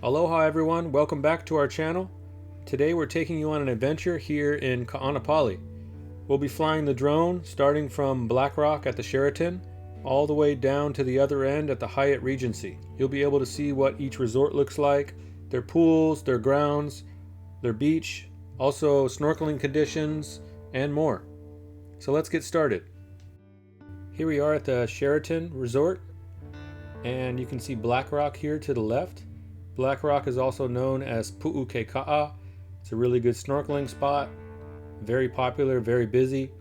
Aloha everyone, welcome back to our channel. Today we're taking you on an adventure here in Kaanapali. We'll be flying the drone starting from Black Rock at the Sheraton all the way down to the other end at the Hyatt Regency. You'll be able to see what each resort looks like, their pools, their grounds, their beach, also snorkeling conditions, and more. So let's get started. Here we are at the Sheraton Resort, and you can see Black Rock here to the left. Black Rock is also known as Puʻu Kekaʻa. It's a really good snorkeling spot, very popular, very busy.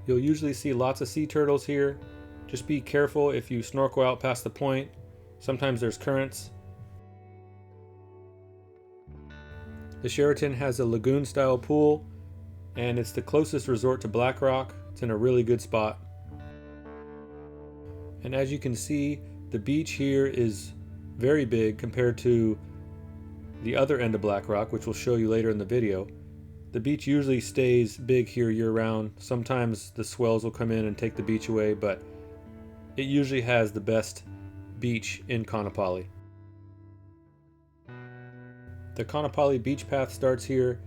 You'll usually see lots of sea turtles here. Just be careful if you snorkel out past the point. Sometimes there's currents. The Sheraton has a lagoon style pool, and it's the closest resort to Black Rock. It's in a really good spot. And as you can see, the beach here is very big compared to the other end of Black Rock, which we'll show you later in the video. The beach usually stays big here year-round. Sometimes the swells will come in and take the beach away, but it usually has the best beach in Kaanapali. The Kaanapali beach path starts here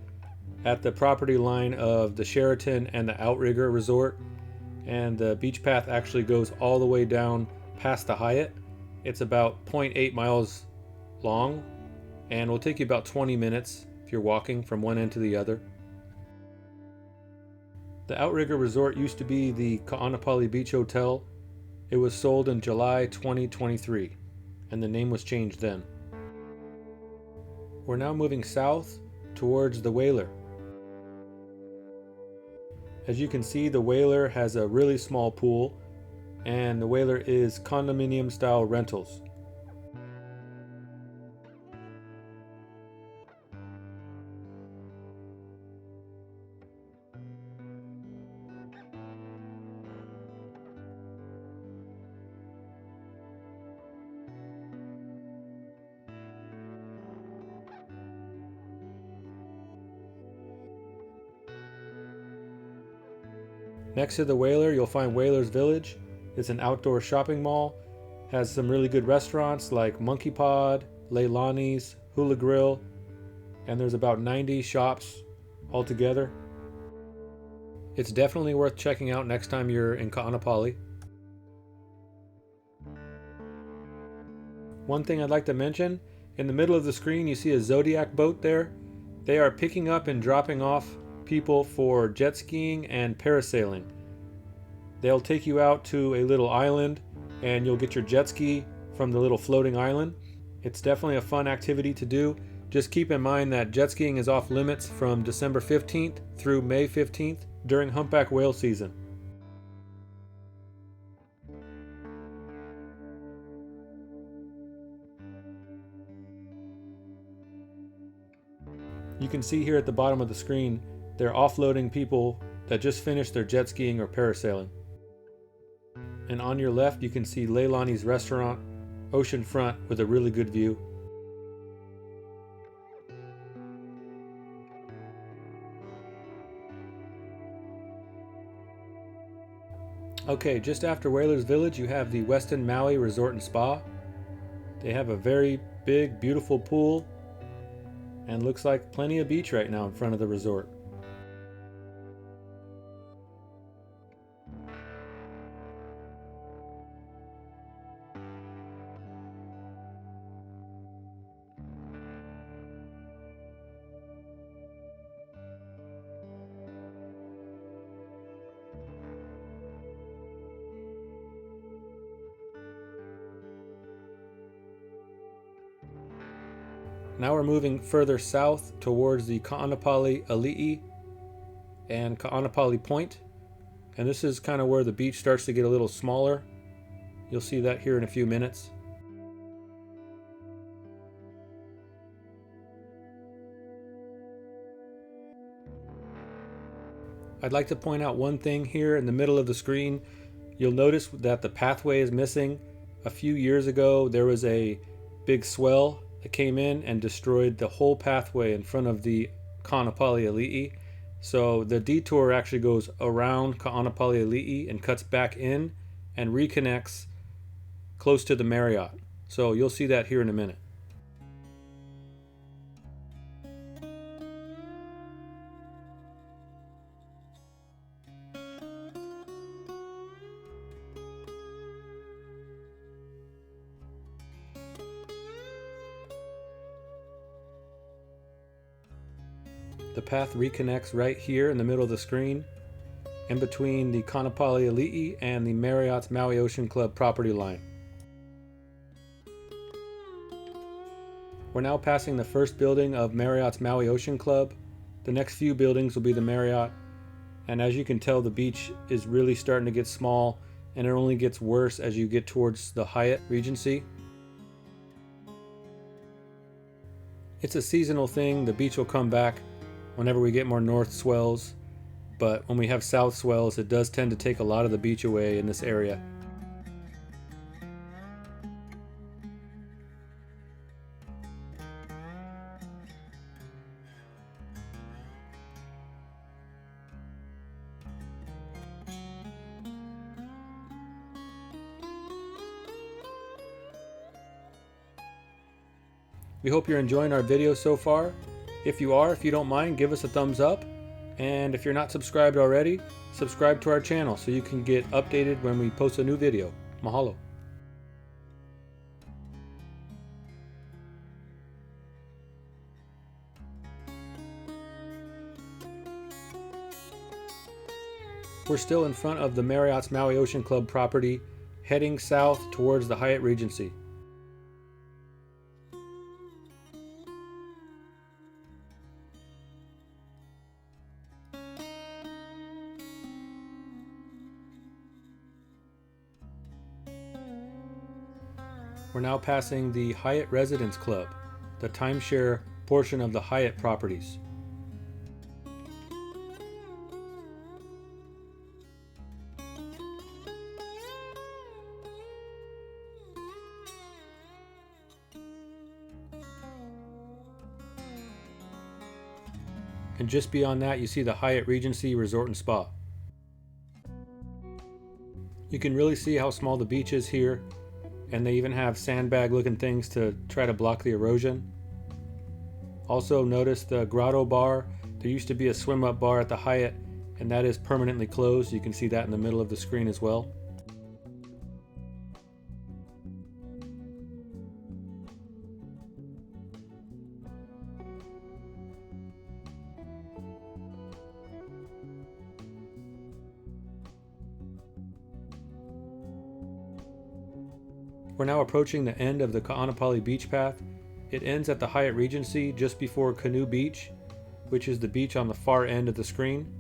at the property line of the Sheraton and the Outrigger resort, and the beach path actually goes all the way down past the Hyatt. It's about 0.8 miles long and will take you about 20 minutes if you're walking from one end to the other. The Outrigger Resort used to be the Kaanapali Beach Hotel. It was sold in July 2023, and the name was changed then. We're now moving south towards the Whaler. As you can see, the Whaler has a really small pool, and the Whaler is condominium style rentals. Next to the Whaler, you'll find Whaler's Village. It's an outdoor shopping mall. Has some really good restaurants like Monkeypod, Leilani's, Hula Grill, and there's about 90 shops altogether. It's definitely worth checking out next time you're in Kaanapali. One thing I'd like to mention, in the middle of the screen you see a Zodiac boat there. They are picking up and dropping off people for jet skiing and parasailing. They'll take you out to a little island and you'll get your jet ski from the little floating island. It's definitely a fun activity to do. Just keep in mind that jet skiing is off limits from December 15th through May 15th during humpback whale season. You can see here at the bottom of the screen they're offloading people that just finished their jet skiing or parasailing. And on your left you can see Leilani's restaurant, oceanfront with a really good view. Okay, just after Whaler's Village you have the Westin Maui Resort and Spa. They have a very big, beautiful pool and looks like plenty of beach right now in front of the resort. Now we're moving further south towards the Kaanapali Ali'i and Kaanapali Point. And this is kind of where the beach starts to get a little smaller. You'll see that here in a few minutes. I'd like to point out one thing here in the middle of the screen. You'll notice that the pathway is missing. A few years ago there was a big swell that came in and destroyed the whole pathway in front of the Kaanapali Ali'i. So the detour actually goes around Kaanapali Ali'i and cuts back in and reconnects close to the Marriott. So you'll see that here in a minute. The path reconnects right here in the middle of the screen, in between the Kaanapali Beach and the Marriott's Maui Ocean Club property line. We're now passing the first building of Marriott's Maui Ocean Club. The next few buildings will be the Marriott, and as you can tell, the beach is really starting to get small, and it only gets worse as you get towards the Hyatt Regency. It's a seasonal thing. The beach will come back whenever we get more north swells, but when we have south swells, it does tend to take a lot of the beach away in this area. We hope you're enjoying our video so far. If you are, if you don't mind, give us a thumbs up. And if you're not subscribed already, subscribe to our channel so you can get updated when we post a new video. Mahalo. We're still in front of the Marriott's Maui Ocean Club property, heading south towards the Hyatt Regency. We're now passing the Hyatt Residence Club, the timeshare portion of the Hyatt properties. And just beyond that, you see the Hyatt Regency Resort and Spa. You can really see how small the beach is here, and they even have sandbag looking things to try to block the erosion. Also notice the grotto bar. There used to be a swim up bar at the Hyatt, and that is permanently closed. You can see that in the middle of the screen as well. We're now approaching the end of the Kaanapali Beach path. It ends at the Hyatt Regency just before Canoe Beach, which is the beach on the far end of the screen.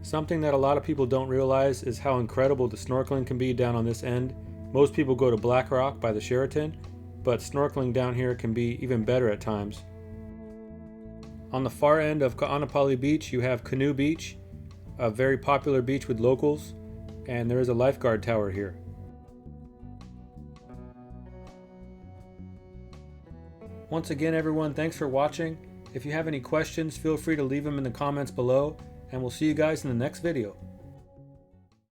Something that a lot of people don't realize is how incredible the snorkeling can be down on this end. Most people go to Black Rock by the Sheraton, but snorkeling down here can be even better at times. On the far end of Kaanapali Beach, you have Canoe Beach, a very popular beach with locals, and there is a lifeguard tower here. Once again, everyone, thanks for watching. If you have any questions, feel free to leave them in the comments below, and we'll see you guys in the next video.